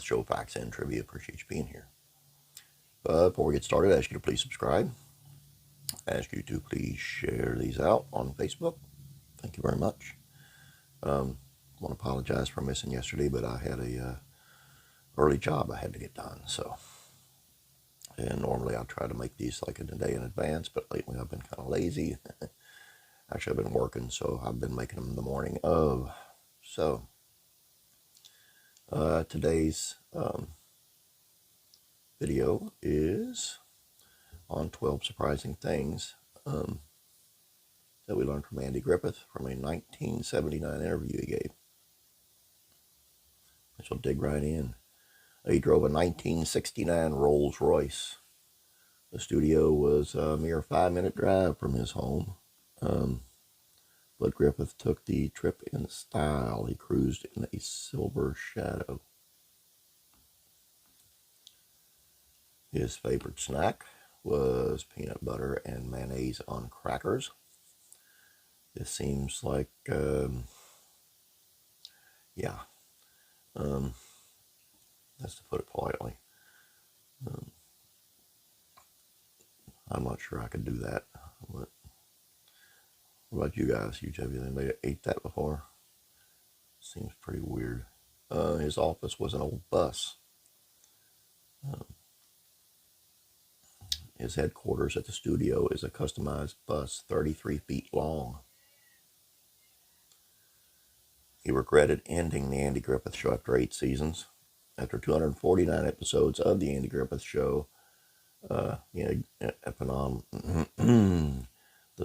show Facts and Trivia. Appreciate you being here. But before we get started, I ask you to please subscribe. I ask you to please share these out on Facebook. Thank you very much. I want to apologize for missing yesterday, but I had a early job I had to get done. And normally I try to make these like a day in advance, but lately I've been kind of lazy. Actually, I've been working, so I've been making them the morning of. So today's video is on 12 surprising things that we learned from Andy Griffith from a 1979 interview he gave. I shall dig right in. He drove a 1969 Rolls Royce. The studio was a mere 5-minute drive from his home. But Griffith took the trip in style. He cruised in a silver shadow. His favorite snack was peanut butter and mayonnaise on crackers. This seems like, that's to put it politely. I'm not sure I could do that. What about you guys? Have anybody ate that before? Seems pretty weird. His office was an old bus. His headquarters at the studio is a customized bus 33 feet long. He regretted ending the Andy Griffith Show after 8 seasons. After 249 episodes of the Andy Griffith Show, the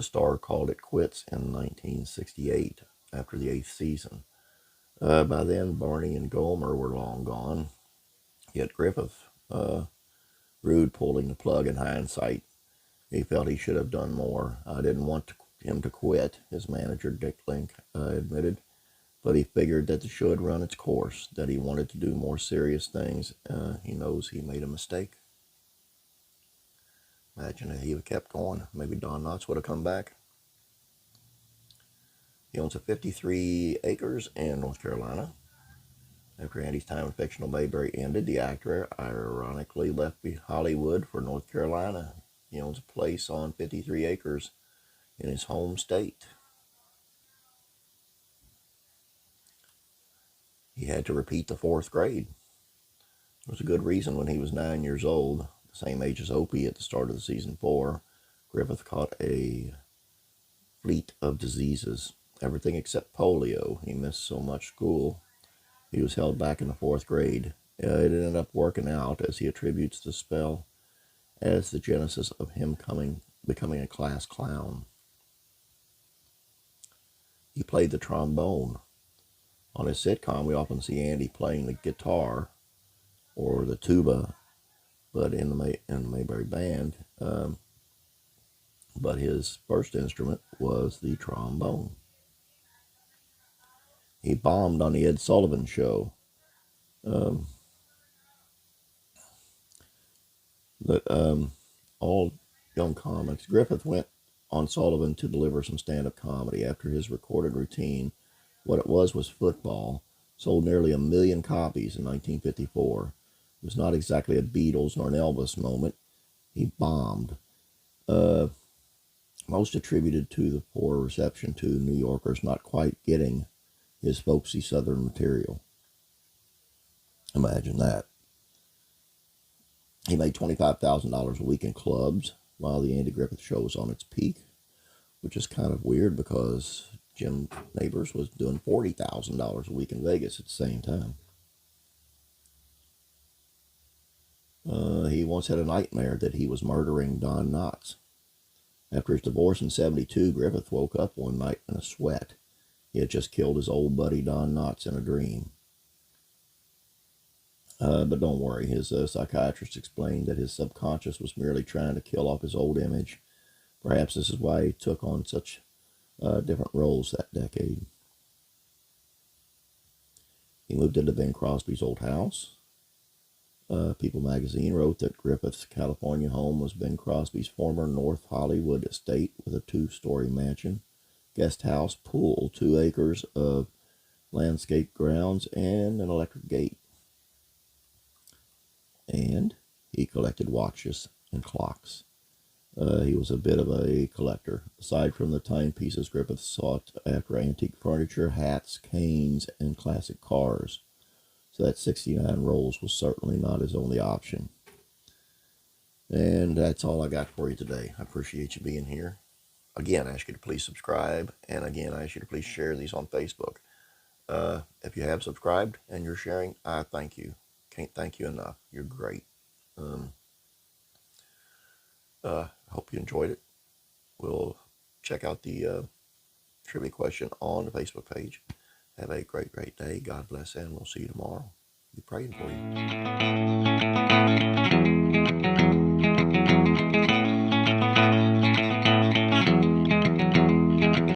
star called it quits in 1968 after the 8th season. By then, Barney and Gomer were long gone. Yet Griffith rued pulling the plug in hindsight. He felt he should have done more. I didn't want him to quit, his manager Dick Link admitted, but he figured that the show had run its course, that he wanted to do more serious things. He knows he made a mistake. Imagine if he had kept going. Maybe Don Knotts would have come back. He owns 53 acres in North Carolina. After Andy's time in fictional Mayberry ended, the actor ironically left Hollywood for North Carolina. He owns a place on 53 acres in his home state. He had to repeat the 4th grade. There was a good reason when he was 9 years old, the same age as Opie at the start of the season 4. Griffith caught a fleet of diseases, everything except polio. He missed so much school. He was held back in the 4th grade. It ended up working out, as he attributes the spell as the genesis of him becoming a class clown. He played the trombone. On his sitcom, we often see Andy playing the guitar or the tuba, but in the Mayberry Band. But his first instrument was the trombone. He bombed on the Ed Sullivan Show. All young comics. Griffith went on Sullivan to deliver some stand-up comedy. After his recorded routine, What It Was Football, sold nearly 1 million copies in 1954. It was not exactly a Beatles nor an Elvis moment. He bombed. Most attributed to the poor reception to New Yorkers not quite getting his folksy Southern material. Imagine that. He made $25,000 a week in clubs while the Andy Griffith Show was on its peak, which is kind of weird because Jim Nabors was doing $40,000 a week in Vegas at the same time. He once had a nightmare that he was murdering Don Knotts. After his divorce in 1972, Griffith woke up one night in a sweat. He had just killed his old buddy Don Knotts in a dream. But don't worry, his psychiatrist explained that his subconscious was merely trying to kill off his old image. Perhaps this is why he took on such different roles that decade. He moved into Bing Crosby's old house. People magazine wrote that Griffith's California home was Bing Crosby's former North Hollywood estate with a 2-story mansion, guest house, pool, 2 acres of landscape grounds, and an electric gate. and he collected watches and clocks. He was a bit of a collector. Aside from the timepieces, Griffith sought after antique furniture, hats, canes, and classic cars. So that 69 rolls was certainly not his only option. And that's all I got for you today. I appreciate you being here. Again, I ask you to please subscribe. And again, I ask you to please share these on Facebook. If you have subscribed and you're sharing, I thank you. Can't thank you enough. You're great. Hope you enjoyed it. We'll check out the trivia question on the Facebook page. Have a great, great day. God bless, and we'll see you tomorrow. Be praying for you.